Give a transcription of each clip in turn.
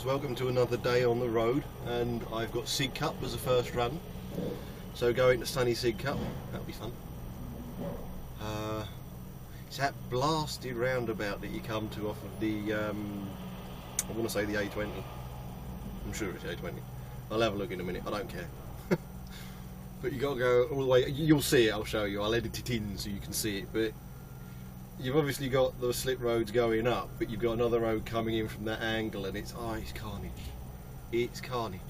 guys, welcome to another day on the road, and I've got Sidcup as a first run, so going to sunny Sidcup, that'll be fun. It's that blasted roundabout that you come to off of the, I want to say the A20, I'm sure it's A20, I'll have a look in a minute, I don't care. But you got to go all the way, you'll see it, I'll show you, I'll edit it in so you can see it, but you've obviously got the slip roads going up, but you've got another road coming in from that angle, and it's carnage. It's carnage.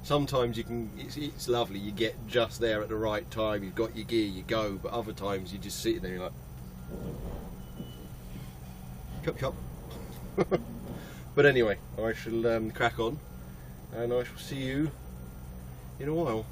Sometimes you can, it's lovely, you get just there at the right time, you've got your gear, you go, but other times you're just sitting there, you're like, cup. But anyway, I shall crack on, and I shall see you in a while.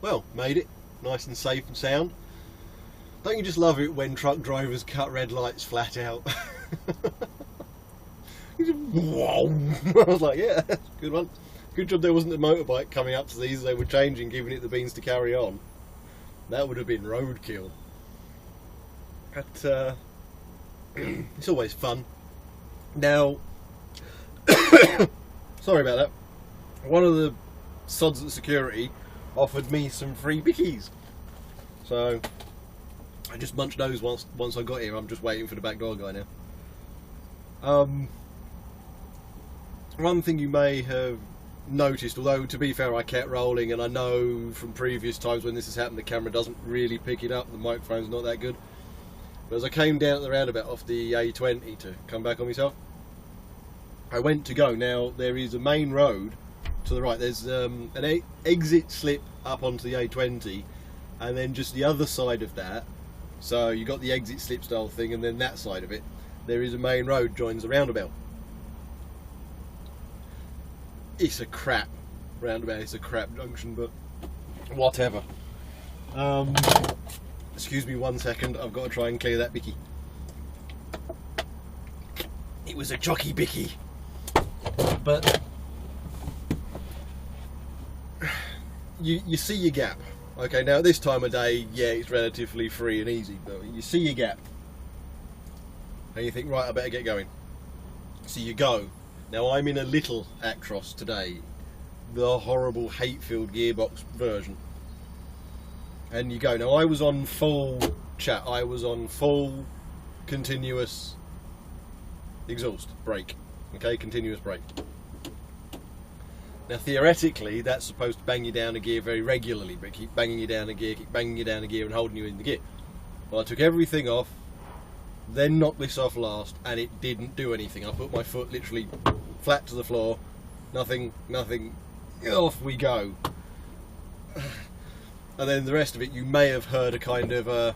well, made it nice and safe and sound. Don't you just love it when truck drivers cut red lights flat out? Whoa! I was like, yeah, good one. Good job there wasn't a motorbike coming up to these. They were changing, giving it the beans to carry on. That would have been roadkill. But it's always fun. Now, sorry about that. One of the sods at security offered me some free bickies, so I just munched those once I got here. I'm just waiting for the back door guy now. One thing you may have noticed, although to be fair I kept rolling, and I know from previous times when this has happened the camera doesn't really pick it up, the microphone's not that good, but as I came down at the roundabout off the A20 to come back on myself, I went to go. Now there is a main road to the right, there's an exit slip up onto the A20, and then just the other side of that, so you got the exit slip style thing, and then that side of it there is a main road joins the roundabout. It's a crap roundabout, it's a crap junction, but whatever. Excuse me 1 second, I've got to try and clear that bicky. It was a jockey bicky. But you see your gap. Okay, now at this time of day, yeah, it's relatively free and easy, but you see your gap. And you think, right, I better get going. So you go. Now I'm in a little Actros today, the horrible hate-filled gearbox version. And you go. Now I was on full chat, I was on full continuous exhaust brake. Okay, continuous brake. Now theoretically that's supposed to bang you down a gear very regularly, but keep banging you down a gear, keep banging you down a gear and holding you in the gear. Well, I took everything off, then knocked this off last, and it didn't do anything. I put my foot literally flat to the floor, nothing, off we go. And then the rest of it, you may have heard a kind of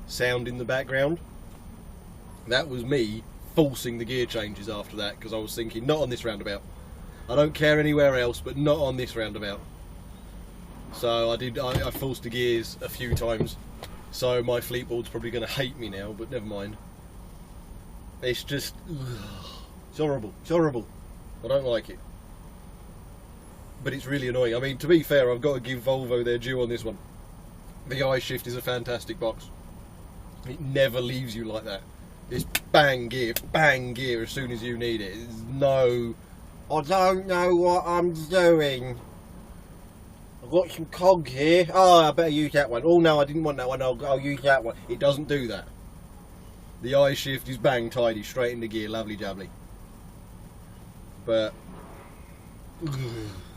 sound in the background. That was me forcing the gear changes after that, because I was thinking, not on this roundabout. I don't care anywhere else, but not on this roundabout. So I forced the gears a few times. So my fleetboard's probably going to hate me now, but never mind. It's just, it's horrible. It's horrible. I don't like it. But it's really annoying. I mean, to be fair, I've got to give Volvo their due on this one. The iShift is a fantastic box. It never leaves you like that. It's bang gear as soon as you need it. There's no, I don't know what I'm doing. I've got some cog here. Oh, I better use that one. Oh no, I didn't want that one. I'll use that one. It doesn't do that. The iShift is bang tidy, straight into gear, lovely jubbly. But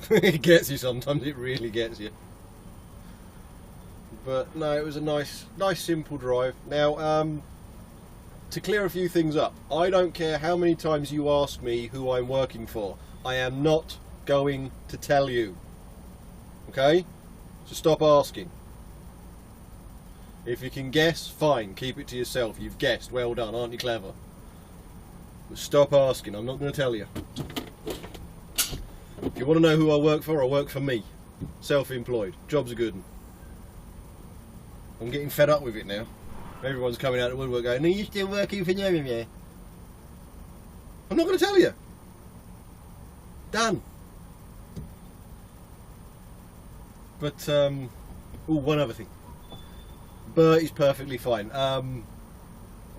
it gets you sometimes. It really gets you. But no, it was a nice simple drive. Now, to clear a few things up, I don't care how many times you ask me who I'm working for. I am not going to tell you. Okay? So stop asking. If you can guess, fine, keep it to yourself. You've guessed, well done, aren't you clever? But stop asking, I'm not going to tell you. If you want to know who I work for me. Self-employed, job's a good one. I'm getting fed up with it now. Everyone's coming out of the woodwork going, are you still working for them? Yeah. I'm not going to tell you. Done. But, one other thing. Bert is perfectly fine.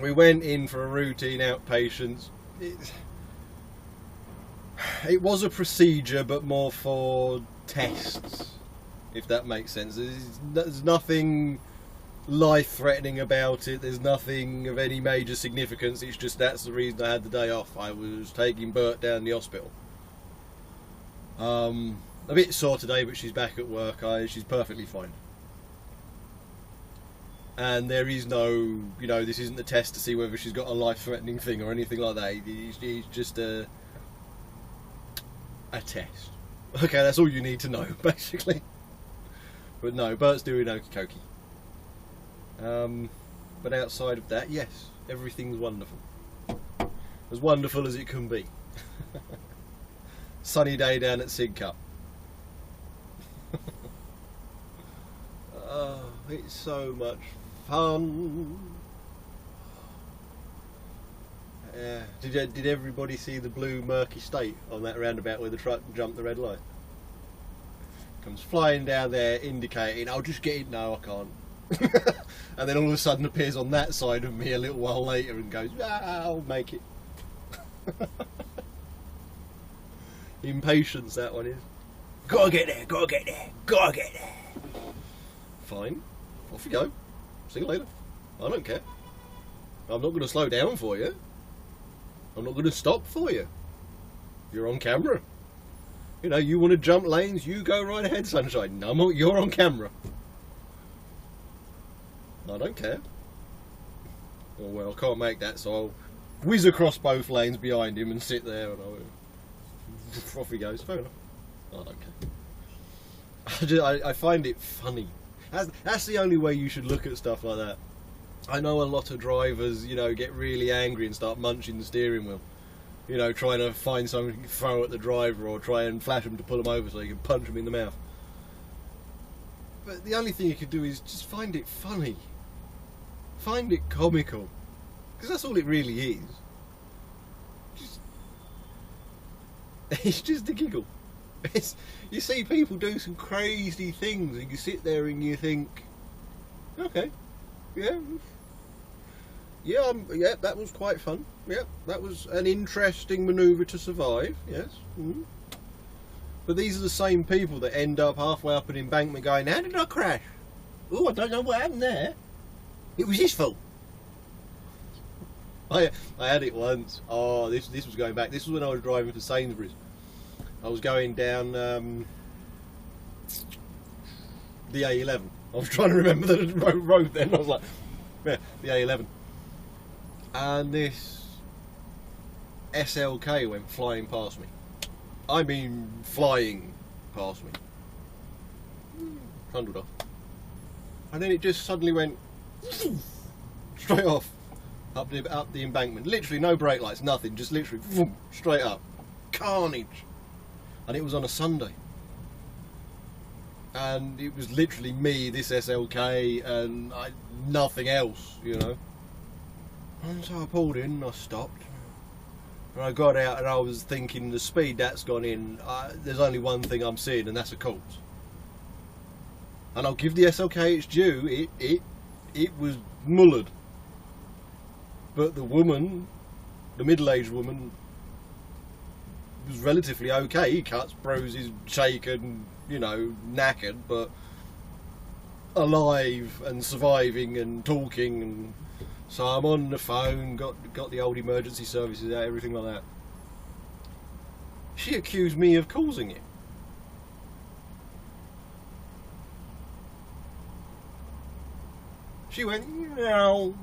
We went in for a routine outpatients. It was a procedure, but more for tests, if that makes sense. There's nothing life-threatening about it. There's nothing of any major significance. It's just that's the reason I had the day off. I was taking Bert down the hospital. A bit sore today, but she's back at work. She's perfectly fine. And there is no, this isn't a test to see whether she's got a life-threatening thing or anything like that. It's just a test. Okay, that's all you need to know, basically. But no, Bert's doing okie dokie. But outside of that, yes, everything's wonderful. As wonderful as it can be. Sunny day down at Sidcup. it's so much fun. Did everybody see the blue murky state on that roundabout where the truck jumped the red light? Comes flying down there, indicating, "I'll just get it." No, I can't. And then all of a sudden appears on that side of me a little while later and goes, "I'll make it." Impatience, that one is. Gotta get there, gotta get there, gotta get there. Fine, off you go. See you later. I don't care. I'm not going to slow down for you. I'm not going to stop for you. You're on camera. You know, you want to jump lanes, you go right ahead, sunshine. No, you're on camera. I don't care. Oh well, I can't make that, so I'll whiz across both lanes behind him and sit there, and off he goes. Fair enough. I don't care. I find it funny. That's the only way you should look at stuff like that. I know a lot of drivers, you know, get really angry and start munching the steering wheel. You know, trying to find something to throw at the driver or try and flash them to pull them over so you can punch them in the mouth. But the only thing you can do is just find it funny. Find it comical. Because that's all it really is. It's just a giggle. You see people do some crazy things and you sit there and you think, okay, yeah, that was quite fun. Yeah, that was an interesting manoeuvre to survive, yes. Mm. But these are the same people that end up halfway up an embankment going, "How did I crash? Oh, I don't know what happened there. It was his fault." I had it once. Oh, this was going back. This was when I was driving to Sainsbury's. I was going down the A11. I was trying to remember the road then. I was like, yeah, the A11. And this SLK went flying past me. I mean, flying past me. 100 off. And then it just suddenly went straight off up the embankment. Literally no brake lights, nothing. Just literally straight up. Carnage. And it was on a Sunday. And it was literally me, this SLK, and nothing else, you know. And so I pulled in and I stopped. And I got out and I was thinking, the speed that's gone in, there's only one thing I'm seeing, and that's a corpse. And I'll give the SLK its due, it was mullered. But the woman, the middle-aged woman, was relatively okay. Cuts, bruises, shaken, you know, knackered, but alive and surviving and talking. And so I'm on the phone, got the old emergency services out, everything like that. She accused me of causing it. She went, "No."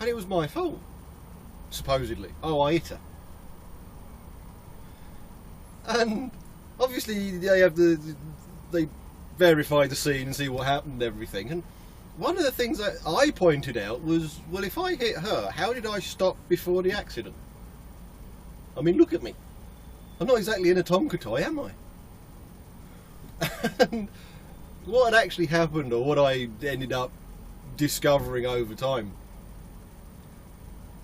And it was my fault, supposedly. Oh, I hit her. And obviously they verify the scene and see what happened and everything. And one of the things that I pointed out was, well, if I hit her, how did I stop before the accident? I mean, look at me. I'm not exactly in a Tonka toy, am I? And what had actually happened, or what I ended up discovering over time,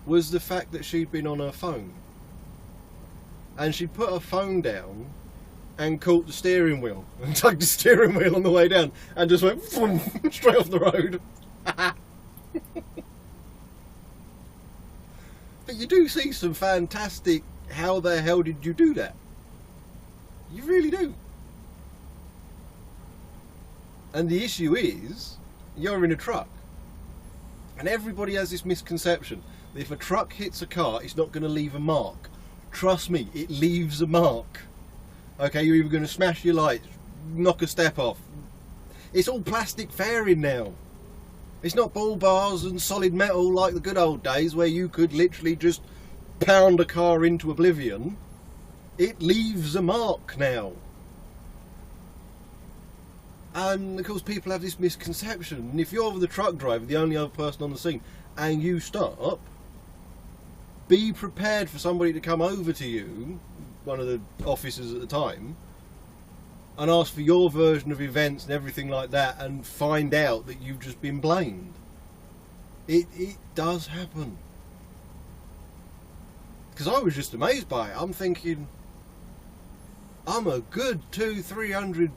was the fact that she'd been on her phone. And she'd put her phone down and caught the steering wheel and tugged the steering wheel on the way down and just went straight off the road. But you do see some fantastic, how the hell did you do that? You really do. And the issue is, you're in a truck. And everybody has this misconception that if a truck hits a car, it's not going to leave a mark. Trust me, it leaves a mark. Okay, you're either going to smash your lights, knock a step off. It's all plastic fairing now. It's not ball bars and solid metal like the good old days where you could literally just pound a car into oblivion. It leaves a mark now. And of course people have this misconception, and if you're the truck driver, the only other person on the scene, and you stop, be prepared for somebody to come over to you, one of the officers at the time, and ask for your version of events and everything like that, and find out that you've just been blamed. It does happen. Because I was just amazed by it. I'm thinking, I'm a good 200-300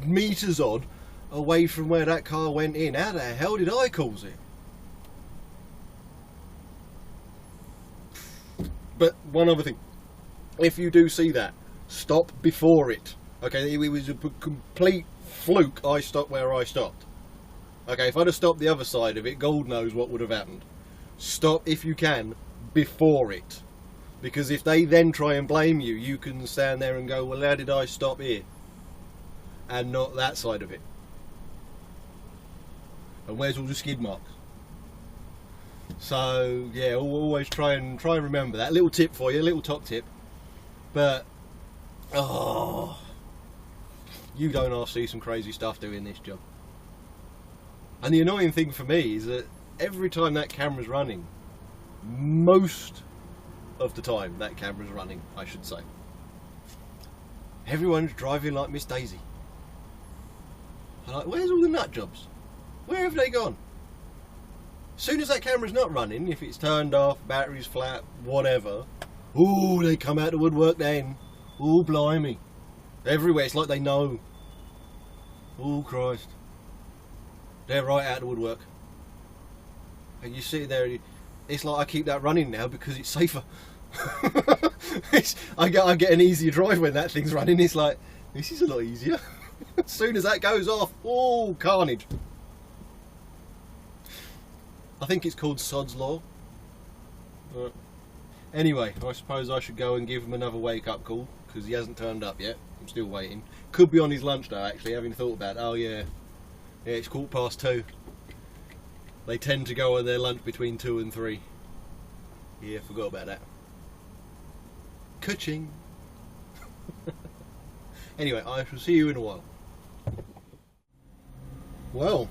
metres odd away from where that car went in. How the hell did I cause it? But one other thing, if you do see that, stop before it. Okay, it was a complete fluke I stopped where I stopped. Okay, if I'd have stopped the other side of it, God knows what would have happened. Stop, if you can, before it. Because if they then try and blame you, you can stand there and go, well, how did I stop here? And not that side of it. And where's all the skid marks? So, yeah, always try and remember that. Little tip for you, little top tip. But, oh, you don't half see some crazy stuff doing this job. And the annoying thing for me is that every time that camera's running, most of the time that camera's running, I should say, everyone's driving like Miss Daisy. I'm like, where's all the nut jobs? Where have they gone? As soon as that camera's not running, if it's turned off, battery's flat, whatever, ooh, they come out the woodwork then. Ooh, blimey. Everywhere, it's like they know. Oh, Christ. They're right out the woodwork. And you sit there, it's like I keep that running now because it's safer. I get an easier drive when that thing's running. It's like, this is a lot easier. As soon as that goes off, oh, carnage. I think it's called Sod's Law. Anyway, I suppose I should go and give him another wake-up call, because he hasn't turned up yet. I'm still waiting. Could be on his lunch though, actually, having thought about it. Oh yeah. Yeah, it's 2:15. They tend to go on their lunch between 2 and 3. Yeah, forgot about that. Ka-ching. Anyway, I shall see you in a while. Well,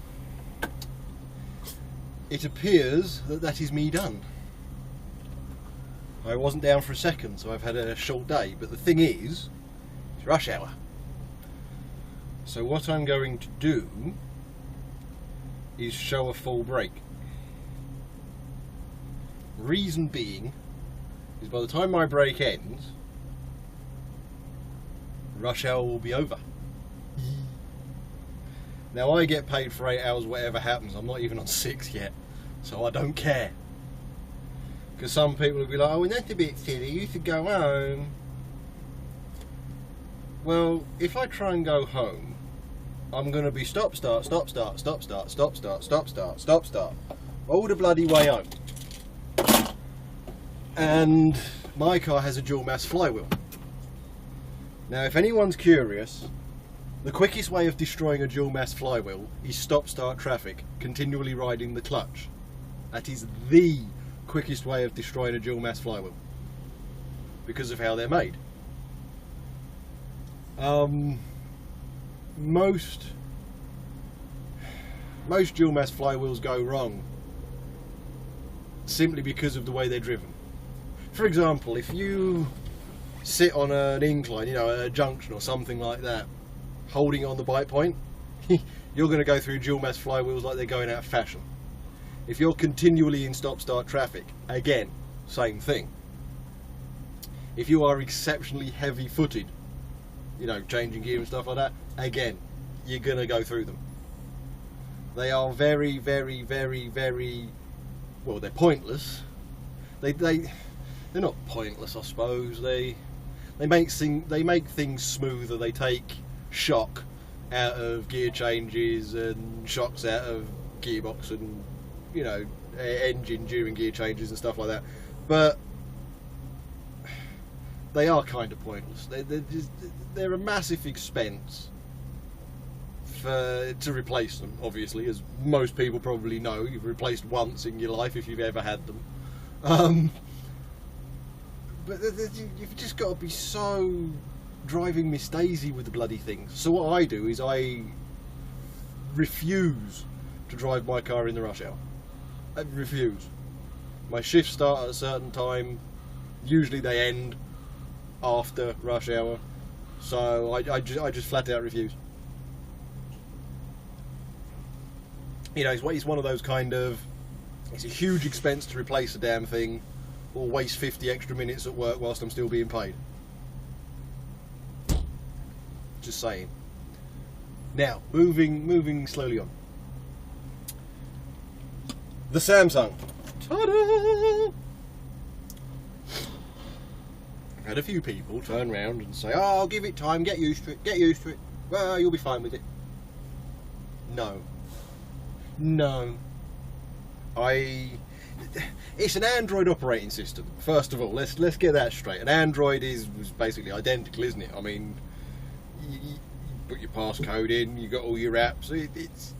it appears that is me done. I wasn't down for a second, so I've had a short day, but the thing is, it's rush hour. So what I'm going to do is show a full break. Reason being is by the time my break ends, rush hour will be over. Now I get paid for 8 hours whatever happens. I'm not even on 6 yet, so I don't care. Because some people will be like, oh, that's a bit silly, you should go home. Well, if I try and go home, I'm going to be stop, start, stop, start, stop, start, stop, start, stop, start, stop, start, all the bloody way home. And my car has a dual mass flywheel. Now, if anyone's curious, the quickest way of destroying a dual mass flywheel is stop, start traffic, continually riding the clutch. That is the quickest way of destroying a dual mass flywheel, because of how they're made. Most dual mass flywheels go wrong simply because of the way they're driven. For example, if you sit on an incline, you know, a junction or something like that, holding on the bite point, you're going to go through dual mass flywheels like they're going out of fashion. If you're continually in stop-start traffic, again, same thing. If you are exceptionally heavy-footed, you know, changing gear and stuff like that, again, you're going to go through them. They are very, very, very, very, well, they're pointless. They're not pointless, I suppose. They make things smoother. They take shock out of gear changes and shocks out of gearbox and, you know, engine during gear changes and stuff like that. But they are kind of pointless. They're a massive expense to replace them, obviously, as most people probably know. You've replaced once in your life if you've ever had them. But you've just got to be so driving Miss Daisy with the bloody things. So what I do is I refuse to drive my car in the rush hour. I refuse. My shifts start at a certain time. Usually they end after rush hour. So I just flat out refuse. You know, it's one of those kind of, it's a huge expense to replace a damn thing, or waste 50 extra minutes at work whilst I'm still being paid. Just saying. Now, moving slowly on. The Samsung. Ta-da! I've had a few people turn around and say, "Oh, I'll give it time, get used to it, well, you'll be fine with it." No. It's an Android operating system, first of all. Let's get that straight. An Android was basically identical, isn't it? I mean, you put your passcode in, you got all your apps, it's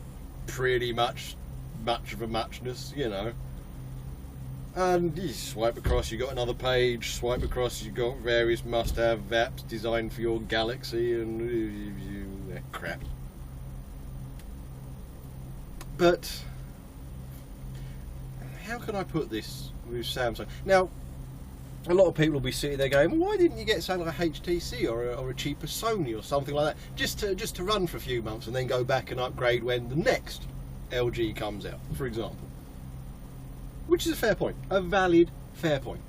pretty much of a muchness, you know. And you swipe across, you got another page, swipe across, you got various must-have apps designed for your Galaxy and crap. But how can I put this with Samsung? Now, a lot of people will be sitting there going, "Well, why didn't you get something like a HTC or a cheaper Sony or something like that, just to run for a few months and then go back and upgrade when the next LG comes out," for example? Which is a fair point, a valid, fair point.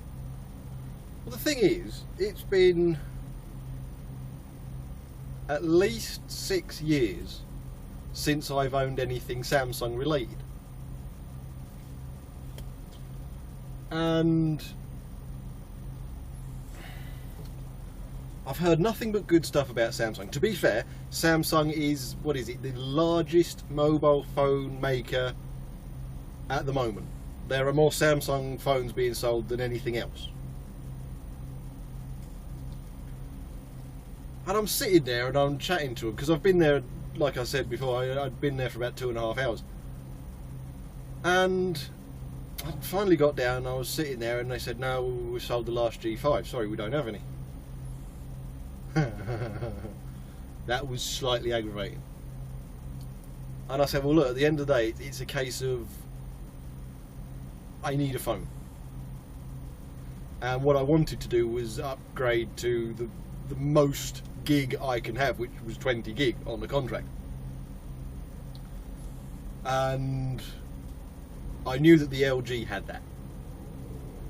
Well, the thing is, it's been at least 6 years since I've owned anything Samsung related. And I've heard nothing but good stuff about Samsung. To be fair, Samsung is, the largest mobile phone maker at the moment. There are more Samsung phones being sold than anything else. And I'm sitting there and I'm chatting to them, because I've been there, like I said before, I'd been there for about 2.5 hours. And I finally got down and I was sitting there and they said, "No, we sold the last G5. Sorry, we don't have any." That was slightly aggravating. And I said, "Well, look, at the end of the day, it's a case of I need a phone." And what I wanted to do was upgrade to the most gig I can have, which was 20 gig on the contract. And I knew that the LG had that,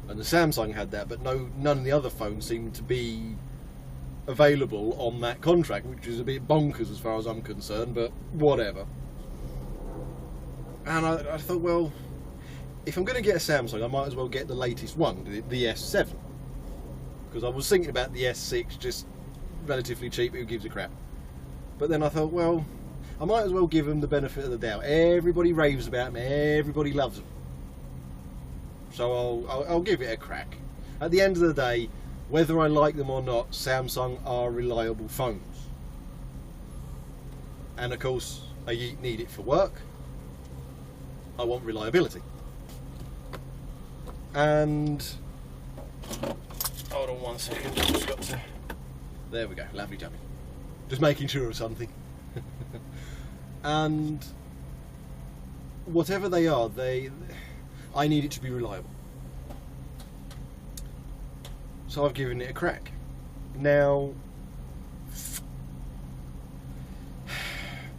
and the Samsung had that, but none of the other phones seemed to be available on that contract, which is a bit bonkers as far as I'm concerned, but whatever. And I thought, well, if I'm going to get a Samsung, I might as well get the latest one, the S7, because I was thinking about the S6, just relatively cheap, who gives a crap. But then I thought, well, I might as well give them the benefit of the doubt. Everybody raves about them, everybody loves them, so I'll give it a crack. At the end of the day, whether I like them or not, Samsung are reliable phones. And of course, I need it for work. I want reliability. And hold on one second, just got to, there we go, lovely jubbly. Just making sure of something. And whatever they are, I need it to be reliable. So I've given it a crack. Now,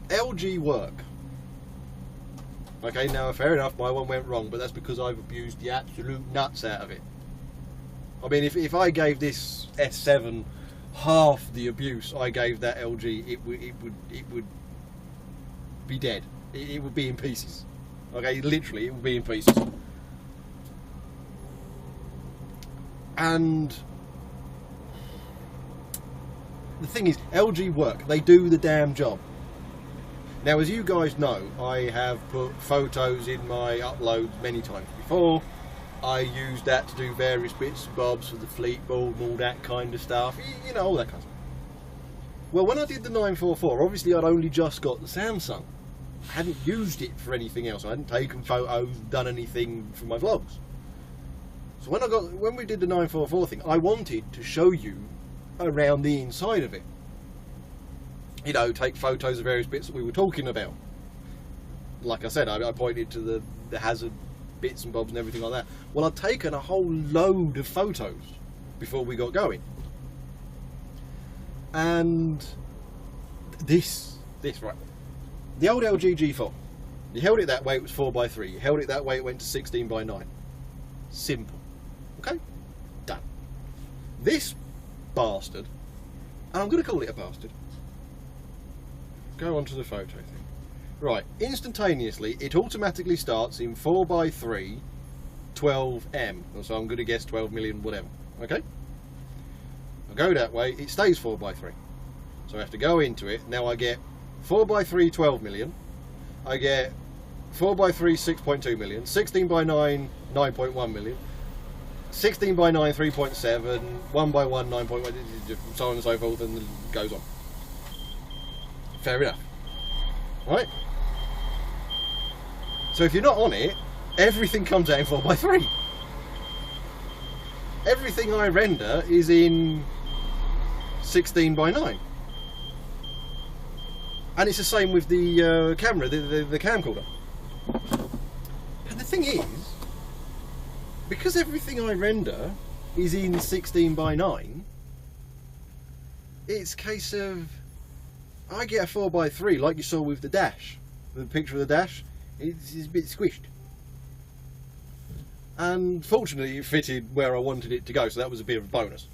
LG work. Okay, now fair enough, my one went wrong, but that's because I've abused the absolute nuts out of it. I mean, if I gave this S7 half the abuse I gave that LG, it would be dead. It would be in pieces. Okay, literally, it would be in pieces. And the thing is, LG work. They do the damn job. Now, as you guys know, I have put photos in my uploads many times before. I use that to do various bits and bobs for the fleet board and all that kind of stuff. You know, all that kind of stuff. Well, when I did the 944, obviously I'd only just got the Samsung. I hadn't used it for anything else. I hadn't taken photos, done anything for my vlogs. So when we did the 944 thing, I wanted to show you around the inside of it. You know, take photos of various bits that we were talking about. Like I said, I pointed to the hazard bits and bobs and everything like that. Well, I'd taken a whole load of photos before we got going. And this right. The old LG G4, you held it that way, it was 4x3. You held it that way, it went to 16:9. Simple. Okay? Done. This bastard, and I'm going to call it a bastard. Go on to the photo thing. Right, instantaneously, it automatically starts in 4x3, 12M. So I'm going to guess 12 million, whatever. Okay? I go that way, it stays 4x3. So I have to go into it. Now I get 4x3, 12 million. I get 4x3, 6.2 million. 16:9, 9.1 million. 16:9, 3.7. 1x1, 9.1. So on and so forth, and it goes on. Fair enough. Right? So if you're not on it, everything comes out in 4x3. Everything I render is in 16:9. And it's the same with the camera, the camcorder. And the thing is, because everything I render is in 16:9, it's a case of, I get a 4x3 like you saw with the dash. The picture of the dash, it's a bit squished. And fortunately it fitted where I wanted it to go, so that was a bit of a bonus.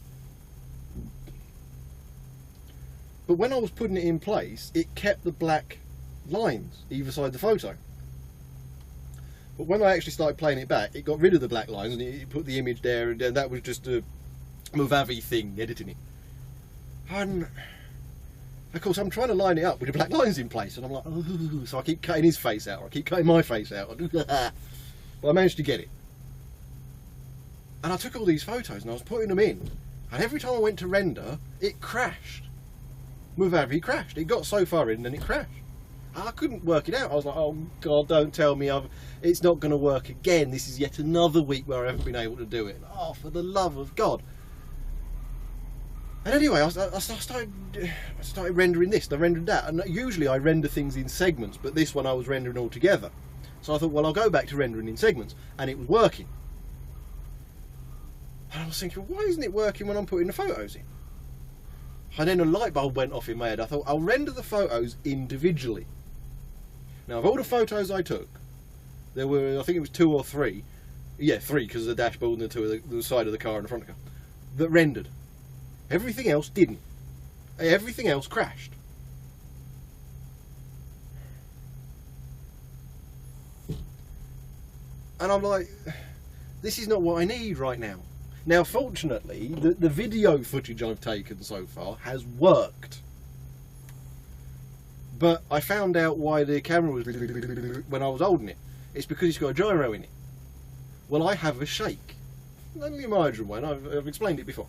But when I was putting it in place, it kept the black lines either side the photo. But when I actually started playing it back, it got rid of the black lines and it put the image there, and that was just a Movavi thing, editing it. And of course I'm trying to line it up with the black lines in place, and I'm like, ooh, so I keep cutting his face out, or I keep cutting my face out. But I managed to get it. And I took all these photos and I was putting them in, and every time I went to render, it crashed. Movavi crashed. It got so far in and then it crashed. I couldn't work it out. I was like, oh God, don't tell me it's not going to work again. This is yet another week where I haven't been able to do it. Oh, for the love of God. And anyway, I started rendering this, and I rendered that. And usually I render things in segments, but this one I was rendering all together. So I thought, well, I'll go back to rendering in segments. And it was working. And I was thinking, why isn't it working when I'm putting the photos in? And then a light bulb went off in my head. I thought, I'll render the photos individually. Now, of all the photos I took, there were, I think it was 2 or 3. Yeah, 3, because of the dashboard and the 2 of the side of the car and the front of the car. That rendered. Everything else didn't. Everything else crashed. And I'm like, this is not what I need right now. Now, fortunately, the video footage I've taken so far has worked. But I found out why the camera was when I was holding it. It's because it's got a gyro in it. Well, I have a shake. Only a minor one, I've explained it before.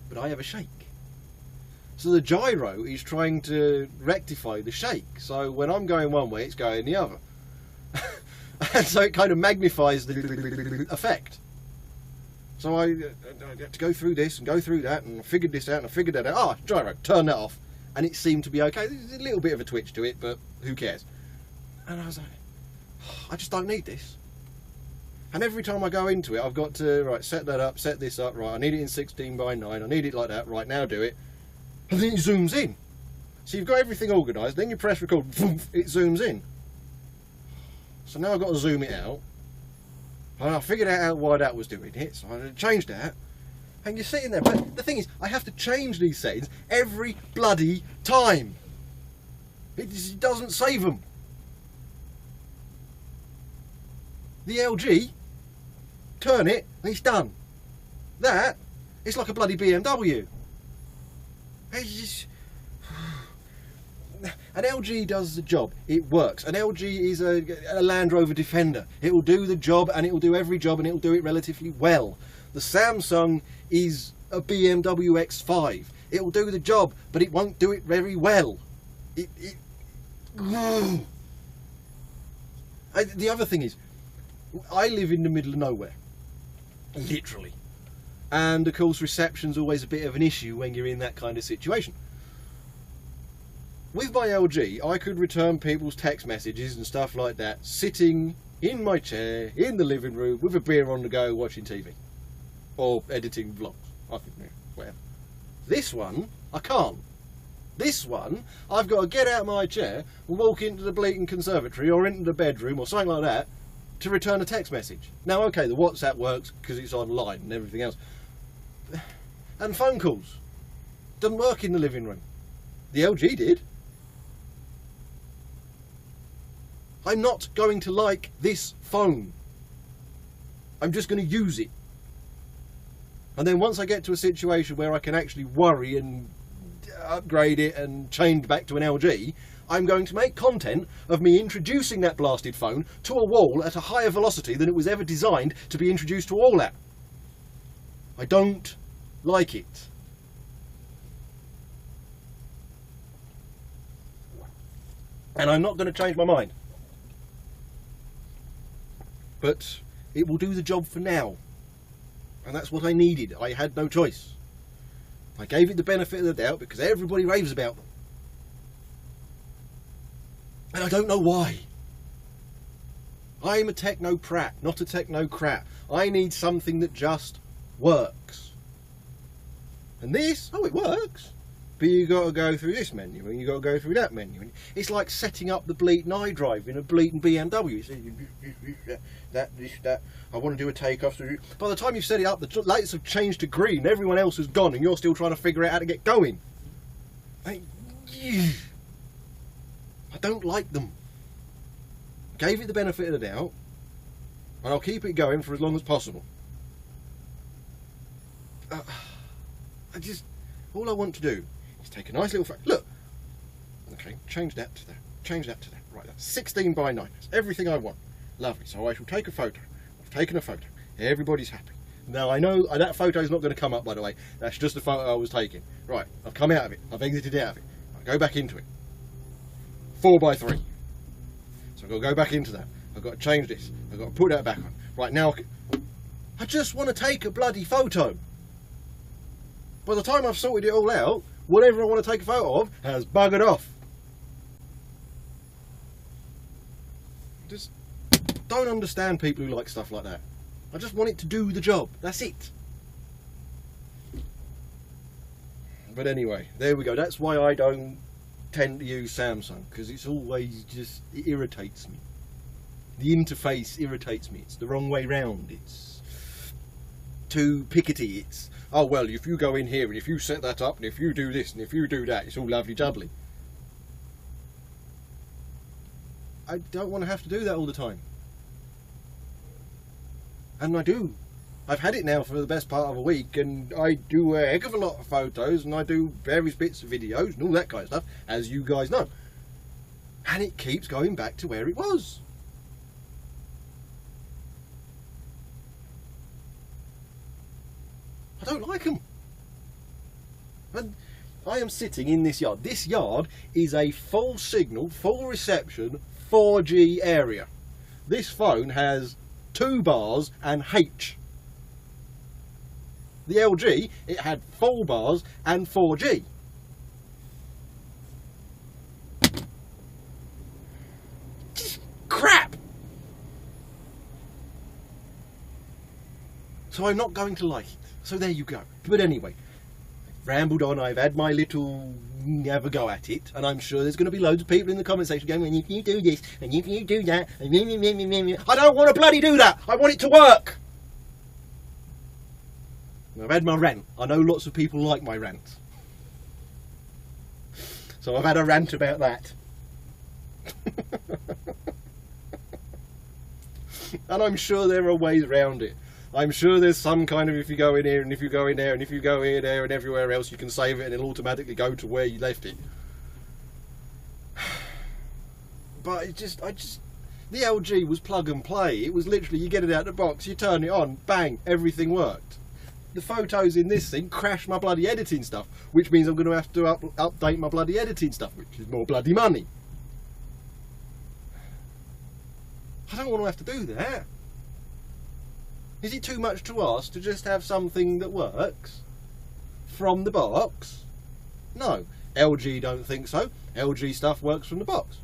But I have a shake. So the gyro is trying to rectify the shake. So when I'm going one way, it's going the other. And so it kind of magnifies the effect. So I had to go through this and go through that, and I figured this out and I figured that out. Ah, gyro, turn that off. And it seemed to be okay. There's a little bit of a twitch to it, but who cares? And I was like, oh, I just don't need this. And every time I go into it, I've got to, right, set that up, set this up, right, I need it in 16:9, I need it like that, right, now do it. And then it zooms in. So you've got everything organised, then you press record, it zooms in. So now I've got to zoom it out. And I figured out why that was doing it, so I changed that. And you're sitting there, but the thing is, I have to change these settings every bloody time. It just doesn't save them. The LG, turn it, and it's done. That, it's like a bloody BMW. It's just... An LG does the job. It works. An LG is a Land Rover Defender. It will do the job, and it will do every job, and it will do it relatively well. The Samsung is a BMW X5. It will do the job, but it won't do it very well. The other thing is, I live in the middle of nowhere. Literally. And of course reception's always a bit of an issue when you're in that kind of situation. With my LG, I could return people's text messages and stuff like that, sitting in my chair, in the living room, with a beer on the go, watching TV. Or editing vlogs. I think, yeah, whatever. This one, I can't. This one, I've got to get out of my chair and walk into the bleating conservatory or into the bedroom or something like that to return a text message. Now, okay, the WhatsApp works because it's online and everything else. And phone calls. Doesn't work in the living room. The LG did. I'm not going to like this phone. I'm just going to use it. And then once I get to a situation where I can actually worry and upgrade it and change back to an LG, I'm going to make content of me introducing that blasted phone to a wall at a higher velocity than it was ever designed to be introduced to a wall at. I don't like it. And I'm not going to change my mind. But it will do the job for now. And that's what I needed. I had no choice. I gave it the benefit of the doubt because everybody raves about them. And I don't know why. I'm a techno-prat, not a technocrat. I need something that just works. And this, oh, it works. But you got to go through this menu and you got to go through that menu. And it's like setting up the bleating iDrive in a bleating BMW. It's that. I want to do a takeoff. By the time you've set it up, the lights have changed to green. Everyone else has gone, and you're still trying to figure out how to get going. I don't like them. Gave it the benefit of the doubt, and I'll keep it going for as long as possible. All I want to do is take a nice little look. Okay, change that to that. Change that to that. Right, that's 16 by 9. That's everything I want. Lovely. So I shall take a photo. I've taken a photo. Everybody's happy. Now I know that photo is not going to come up, by the way. That's just the photo I was taking. Right, I've come out of it. I've exited out of it. I go back into it. 4 by 3. So I've got to go back into that. I've got to change this. I've got to put that back on. Right, now I just want to take a bloody photo. By the time I've sorted it all out, whatever I want to take a photo of has buggered off. Just don't understand people who like stuff like that. I just want it to do the job. That's it. But anyway, there we go. That's why I don't tend to use Samsung, because it's always just, it irritates me. The interface irritates me. It's the wrong way round. It's too pickety. It's, oh well, if you go in here and if you set that up and if you do this and if you do that, it's all lovely jubbly. I don't want to have to do that all the time. And I do. I've had it now for the best part of a week, and I do a heck of a lot of photos, and I do various bits of videos and all that kind of stuff, as you guys know. And it keeps going back to where it was. I don't like them. And I am sitting in this yard. This yard is a full signal, full reception, 4G area. This phone has 2 bars and H. The LG, it had 4 bars and 4G. Just crap! So I'm not going to like it. So there you go. But anyway, I've rambled on. I've had my little have a go at it, and I'm sure there's going to be loads of people in the comment section going, and if you do this, and if you do that, and I don't want to bloody do that. I want it to work. I've had my rant. I know lots of people like my rant. So I've had a rant about that. And I'm sure there are ways around it. I'm sure there's some kind of, if you go in here and if you go in there and if you go here, there and everywhere else, you can save it and it'll automatically go to where you left it. But the LG was plug and play. It was literally, you get it out of the box, you turn it on, bang, everything worked. The photos in this thing crash my bloody editing stuff, which means I'm going to have to update my bloody editing stuff, which is more bloody money. I don't want to have to do that. Is it too much to ask to just have something that works from the box? No, LG don't think so. LG stuff works from the box.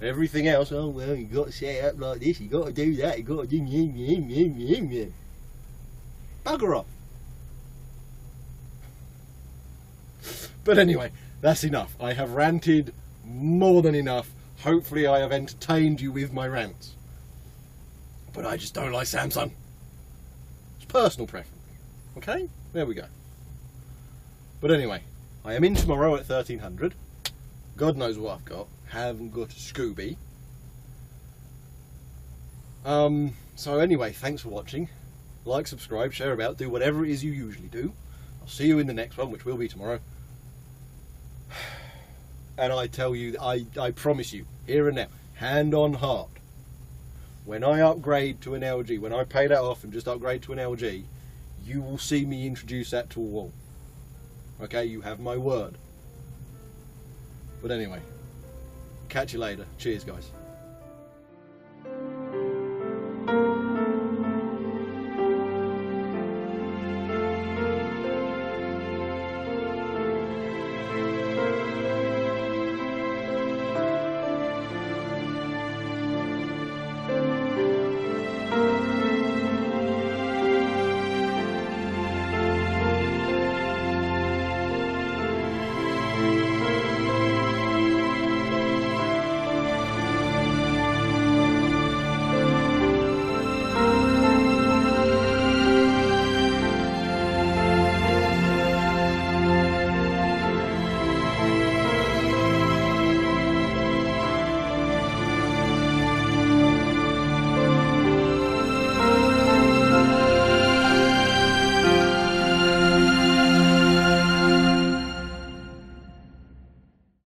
Everything else, oh well, you got to set it up like this, you got to do that, you got to do bugger off. But anyway, that's enough. I have ranted more than enough. Hopefully I have entertained you with my rants. But I just don't like Samsung. It's personal preference. Okay? There we go. But anyway, I am in tomorrow at 1300. God knows what I've got. Haven't got a Scooby. So anyway, thanks for watching. Like, subscribe, share about, do whatever it is you usually do. I'll see you in the next one, which will be tomorrow. And I tell you, I promise you, here and now, hand on heart, when I upgrade to an LG, when I pay that off and just upgrade to an LG, you will see me introduce that to a wall. Okay, you have my word. But anyway, catch you later. Cheers, guys.